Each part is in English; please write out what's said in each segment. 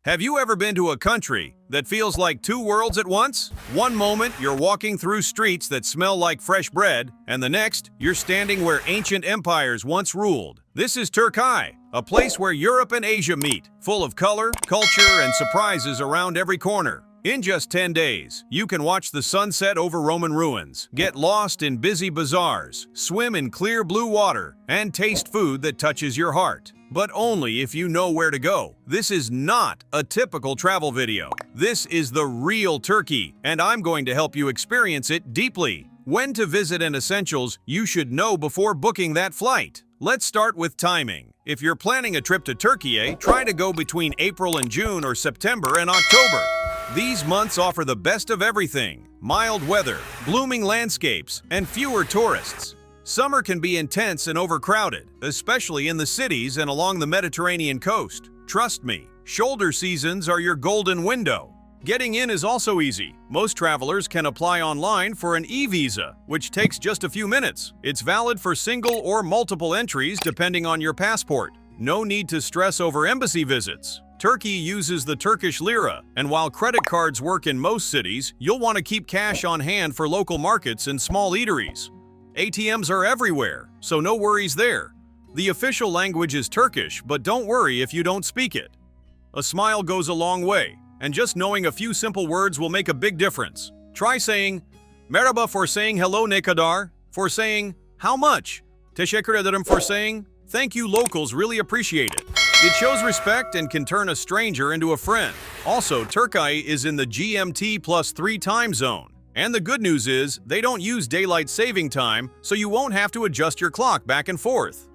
Have you ever been to a country that feels like two worlds at once? One moment, you're walking through streets that smell like fresh bread, and the next, you're standing where ancient empires once ruled. This is Turkey, a place where Europe and Asia meet, full of color, culture, and surprises around every corner. In just 10 days, you can watch the sunset over Roman ruins, get lost in busy bazaars, swim in clear blue water, and taste food that touches your heart. But only if you know where to go. This is not a typical travel video. This is the real Turkey, and I'm going to help you experience it deeply. When to visit and essentials you should know before booking that flight. Let's start with timing. If you're planning a trip to Turkey, try to go between April and June or September and October. These months offer the best of everything: mild weather, blooming landscapes, and fewer tourists. Summer can be intense and overcrowded, especially in the cities and along the Mediterranean coast. Trust me, shoulder seasons are your golden window. Getting in is also easy. Most travelers can apply online for an e-visa, which takes just a few minutes. It's valid for single or multiple entries depending on your passport. No need to stress over embassy visits. Turkey uses the Turkish lira, and while credit cards work in most cities, you'll want to keep cash on hand for local markets and small eateries. ATMs are everywhere, so no worries there. The official language is Turkish, but don't worry if you don't speak it. A smile goes a long way, and just knowing a few simple words will make a big difference. Try saying merhaba for saying hello, ne kadar, for saying how much, teşekkür ederim for saying thank you. Locals really appreciate it. It shows respect and can turn a stranger into a friend. Also, Turkey is in the GMT+3 time zone. And the good news is, they don't use daylight saving time, so you won't have to adjust your clock back and forth.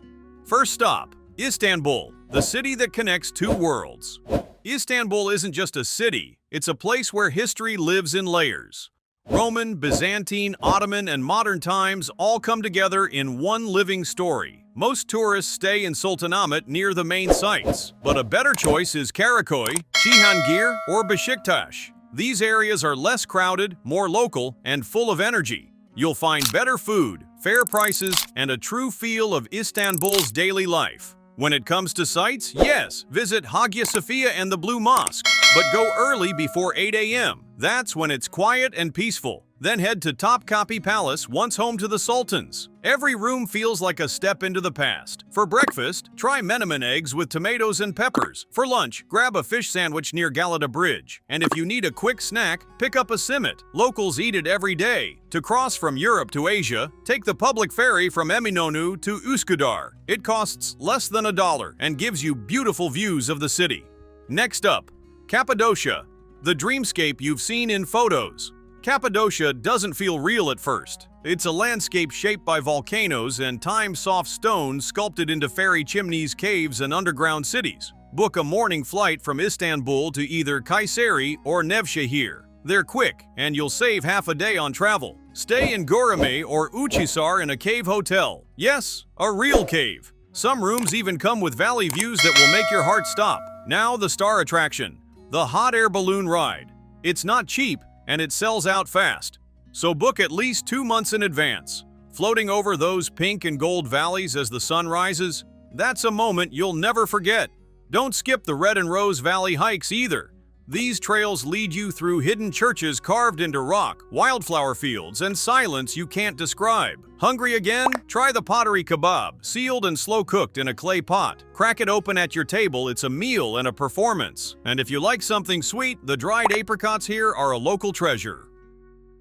First stop, Istanbul, the city that connects two worlds. Istanbul isn't just a city, it's a place where history lives in layers. Roman, Byzantine, Ottoman, and modern times all come together in one living story. Most tourists stay in Sultanahmet near the main sites, but a better choice is Karaköy, Cihangir, or Beşiktaş. These areas are less crowded, more local, and full of energy. You'll find better food, fair prices, and a true feel of Istanbul's daily life. When it comes to sights, yes, visit Hagia Sophia and the Blue Mosque, but go early before 8 a.m. That's when it's quiet and peaceful. Then head to Topkapi Palace, once home to the sultans. Every room feels like a step into the past. For breakfast, try menemen eggs with tomatoes and peppers. For lunch, grab a fish sandwich near Galata Bridge. And if you need a quick snack, pick up a simit. Locals eat it every day. To cross from Europe to Asia, take the public ferry from Eminönü to Üsküdar. It costs less than $1 and gives you beautiful views of the city. Next up, Cappadocia, the dreamscape you've seen in photos. Cappadocia doesn't feel real at first. It's a landscape shaped by volcanoes and time-soft stones sculpted into fairy chimneys, caves, and underground cities. Book a morning flight from Istanbul to either Kayseri or Nevşehir. They're quick, and you'll save half a day on travel. Stay in Göreme or Uçhisar in a cave hotel. Yes, a real cave. Some rooms even come with valley views that will make your heart stop. Now the star attraction, the hot air balloon ride. It's not cheap, and it sells out fast. So book at least 2 months in advance. Floating over those pink and gold valleys as the sun rises, that's a moment you'll never forget. Don't skip the Red and Rose Valley hikes either. These trails lead you through hidden churches carved into rock, wildflower fields, and silence you can't describe. Hungry again? Try the pottery kebab, sealed and slow-cooked in a clay pot. Crack it open at your table, it's a meal and a performance. And if you like something sweet, the dried apricots here are a local treasure.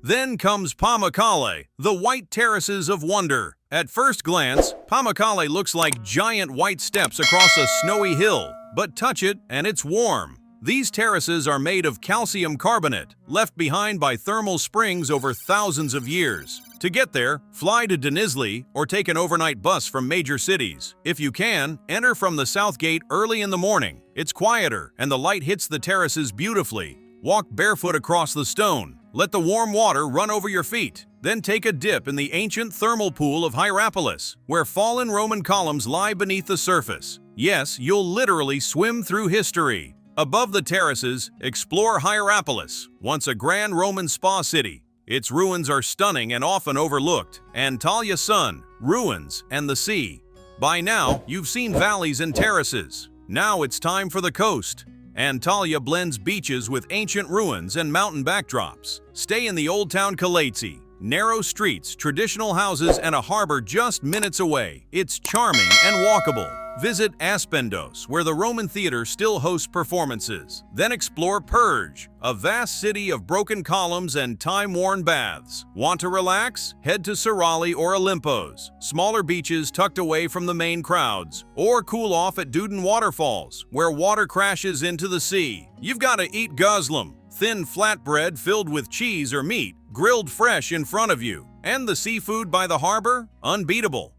Then comes Pamukkale, the white terraces of wonder. At first glance, Pamukkale looks like giant white steps across a snowy hill, but touch it and it's warm. These terraces are made of calcium carbonate, left behind by thermal springs over thousands of years. To get there, fly to Denizli or take an overnight bus from major cities. If you can, enter from the south gate early in the morning. It's quieter and the light hits the terraces beautifully. Walk barefoot across the stone. Let the warm water run over your feet. Then take a dip in the ancient thermal pool of Hierapolis, where fallen Roman columns lie beneath the surface. Yes, you'll literally swim through history. Above the terraces, explore Hierapolis, once a grand Roman spa city. Its ruins are stunning and often overlooked. Antalya Sun, ruins, and the sea. By now, you've seen valleys and terraces. Now it's time for the coast. Antalya blends beaches with ancient ruins and mountain backdrops. Stay in the Old Town Kalatsi. Narrow streets, traditional houses, and a harbor just minutes away. It's charming and walkable. Visit Aspendos, where the Roman theater still hosts performances. Then explore Purge, a vast city of broken columns and time-worn baths. Want to relax? Head to Sirali or Olympos, smaller beaches tucked away from the main crowds. Or cool off at Duden Waterfalls, where water crashes into the sea. You've got to eat gozlem, thin flatbread filled with cheese or meat, grilled fresh in front of you. And the seafood by the harbor? Unbeatable.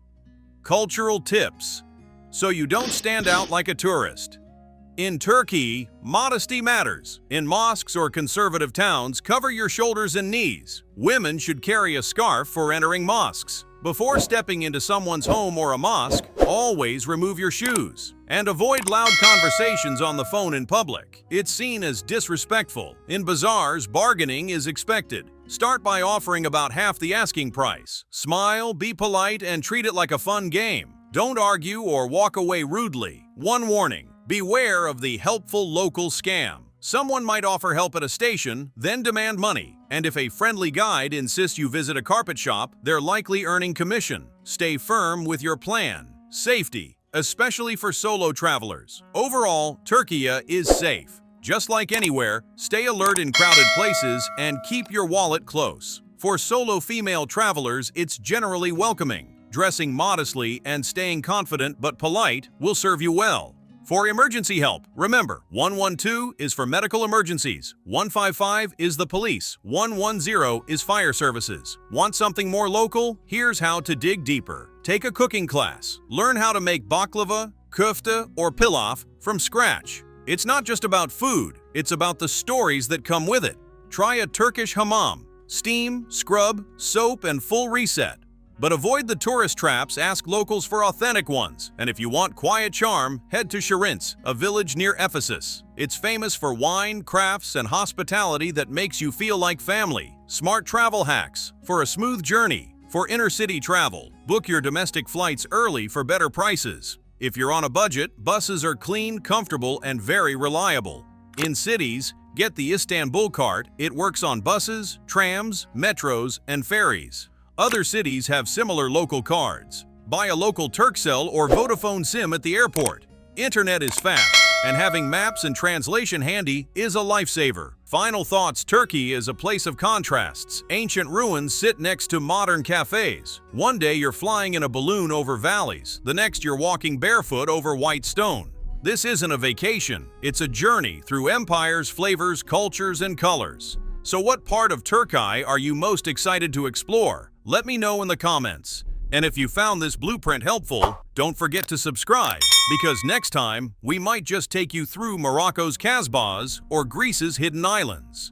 Cultural tips, so you don't stand out like a tourist. In Turkey, modesty matters. In mosques or conservative towns, cover your shoulders and knees. Women should carry a scarf for entering mosques. Before stepping into someone's home or a mosque, always remove your shoes. And avoid loud conversations on the phone in public. It's seen as disrespectful. In bazaars, bargaining is expected. Start by offering about half the asking price. Smile, be polite, and treat it like a fun game. Don't argue or walk away rudely. One warning: beware of the helpful local scam. Someone might offer help at a station, then demand money. And if a friendly guide insists you visit a carpet shop, they're likely earning commission. Stay firm with your plan. Safety, especially for solo travelers. Overall, Turkey is safe. Just like anywhere, stay alert in crowded places and keep your wallet close. For solo female travelers, it's generally welcoming. Dressing modestly and staying confident but polite will serve you well. For emergency help, remember, 112 is for medical emergencies, 155 is the police, 110 is fire services. Want something more local? Here's how to dig deeper. Take a cooking class. Learn how to make baklava, köfte, or pilaf from scratch. It's not just about food, it's about the stories that come with it. Try a Turkish hammam. Steam, scrub, soap, and full reset. But avoid the tourist traps, ask locals for authentic ones. And if you want quiet charm, head to Shirince, a village near Ephesus. It's famous for wine, crafts, and hospitality that makes you feel like family. Smart travel hacks for a smooth journey. For inner-city travel, book your domestic flights early for better prices. If you're on a budget, buses are clean, comfortable, and very reliable. In cities, get the Istanbul card. It works on buses, trams, metros, and ferries. Other cities have similar local cards. Buy a local Turkcell or Vodafone SIM at the airport. Internet is fast, and having maps and translation handy is a lifesaver. Final thoughts: Turkey is a place of contrasts. Ancient ruins sit next to modern cafes. One day you're flying in a balloon over valleys. The next you're walking barefoot over white stone. This isn't a vacation. It's a journey through empires, flavors, cultures, and colors. So what part of Turkey are you most excited to explore? Let me know in the comments. And if you found this blueprint helpful, don't forget to subscribe, because next time we might just take you through Morocco's Casbahs or Greece's hidden islands.